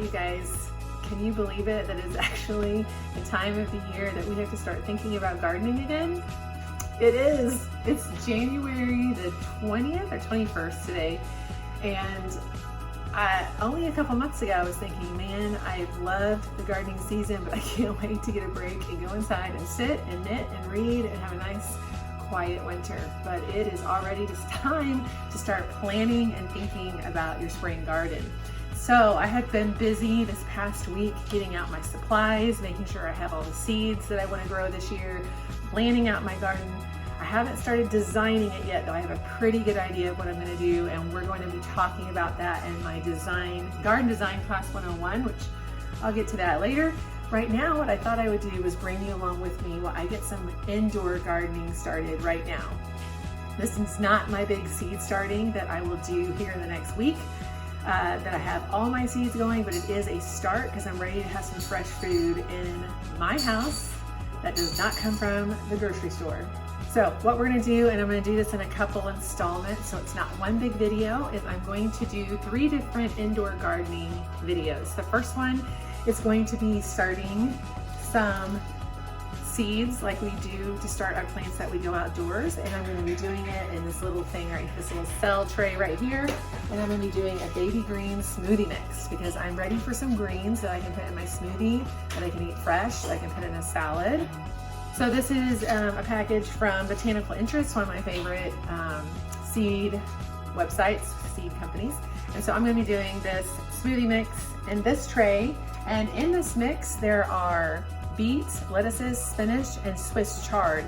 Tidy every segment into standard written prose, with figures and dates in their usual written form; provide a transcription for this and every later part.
you guys, can you believe it that it's actually the time of the year that we have to start thinking about gardening again? It is. It's January the 20th or 21st today. And only a couple months ago I was thinking, man, I've loved the gardening season, but I can't wait to get a break and go inside and sit and knit and read and have a nice quiet winter. But it is already just time to start planning and thinking about your spring garden. So I have been busy this past week getting out my supplies, making sure I have all the seeds that I want to grow this year, planning out my garden. I haven't started designing it yet, though I have a pretty good idea of what I'm going to do, and we're going to be talking about that in my Garden Design Class 101, which I'll get to that later. Right now, what I thought I would do was bring you along with me while I get some indoor gardening started right now. This is not my big seed starting that I will do here in the next week, that I have all my seeds going, but it is a start because I'm ready to have some fresh food in my house that does not come from the grocery store. So what we're going to do, and I'm going to do this in a couple installments, so it's not one big video, is I'm going to do 3 different indoor gardening videos. The first one is going to be starting some seeds like we do to start our plants that we go outdoors, and I'm going to be doing it in this little thing right, this little cell tray right here, and I'm going to be doing a baby green smoothie mix because I'm ready for some greens that I can put in my smoothie, that I can eat fresh, that I can put in a salad. So this is a package from Botanical Interest, one of my favorite seed websites, seed companies. And so I'm going to be doing this smoothie mix in this tray. And in this mix, there are beets, lettuces, spinach, and Swiss chard.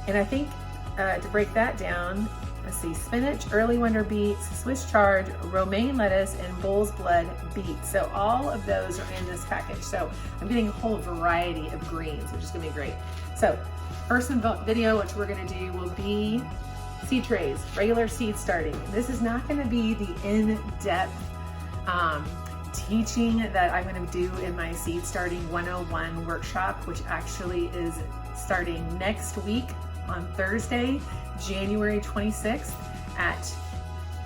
And I think to break that down, let's see, spinach, early winter beets, Swiss chard, romaine lettuce, and bull's blood beets. So all of those are in this package. So I'm getting a whole variety of greens, which is going to be great. So first video, which we're going to do, will be seed trays, regular seed starting. This is not going to be the in-depth teaching that I'm going to do in my Seed Starting 101 workshop, which actually is starting next week on Thursday, January 26th at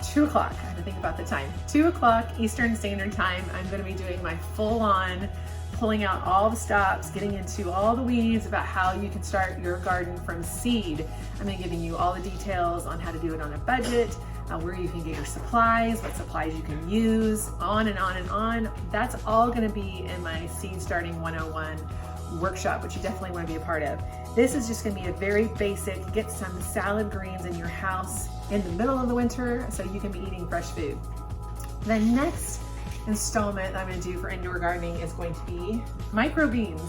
2 o'clock. I have to think about the time. 2 o'clock Eastern Standard Time. I'm going to be doing my full-on pulling out all the stops, getting into all the weeds about how you can start your garden from seed. I'm going to be giving you all the details on how to do it on a budget, where you can get your supplies, what supplies you can use, on and on and on. That's all going to be in my Seed Starting 101 workshop, which you definitely want to be a part of. This is just going to be a very basic, get some salad greens in your house in the middle of the winter so you can be eating fresh food. The next installment I'm going to do for indoor gardening is going to be microgreens.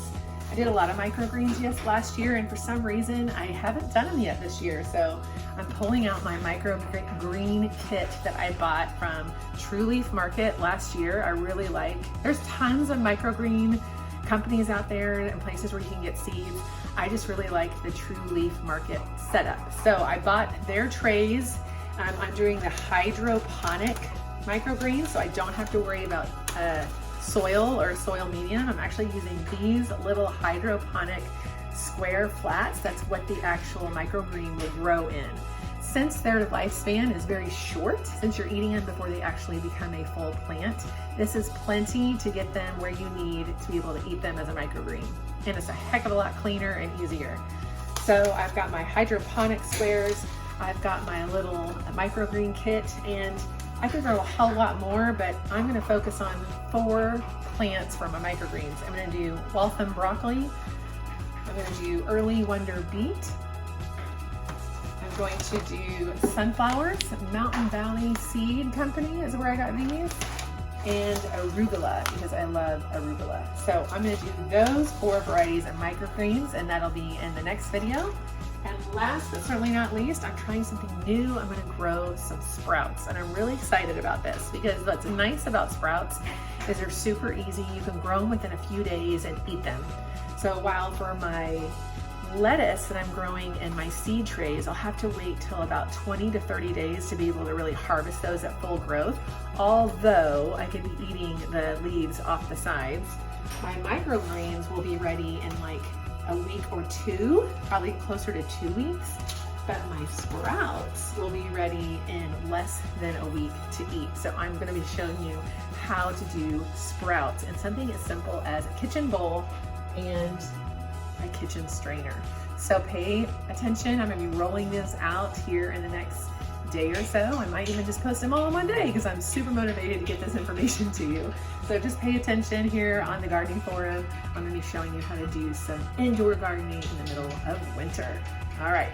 I did a lot of microgreens last year, and for some reason I haven't done them yet this year. So I'm pulling out my microgreen kit that I bought from True Leaf Market last year. I really like, there's tons of microgreen companies out there and places where you can get seeds. I just really like the True Leaf Market setup. So I bought their trays. I'm doing the hydroponic microgreens, so I don't have to worry about soil or soil medium. I'm actually using these little hydroponic square flats. That's what the actual microgreen will grow in. Since their lifespan is very short, since you're eating them before they actually become a full plant, this is plenty to get them where you need to be able to eat them as a microgreen. And it's a heck of a lot cleaner and easier. So I've got my hydroponic squares, I've got my little microgreen kit, and I could grow a whole lot more, but I'm going to focus on 4 plants for my microgreens. I'm going to do Waltham broccoli. I'm going to do early wonder beet. I'm going to do sunflowers. Mountain Valley Seed Company is where I got these. And arugula, because I love arugula. So I'm going to do those 4 varieties of microgreens, and that'll be in the next video. And last but certainly not least, I'm trying something new. I'm going to grow some sprouts, and I'm really excited about this because what's nice about sprouts is they're super easy. You can grow them within a few days and eat them. So while for my lettuce that I'm growing in my seed trays, I'll have to wait till about 20 to 30 days to be able to really harvest those at full growth, although I could be eating the leaves off the sides. My microgreens will be ready in like a week or 2, probably closer to 2 weeks. but my sprouts will be ready in less than a week to eat. So I'm going to be showing you how to do sprouts in something as simple as a kitchen bowl and a kitchen strainer. So pay attention. I'm going to be rolling this out here in the next day or so. I might even just post them all in one day because I'm super motivated to get this information to you. So just pay attention here on the gardening forum. I'm going to be showing you how to do some indoor gardening in the middle of winter. All right.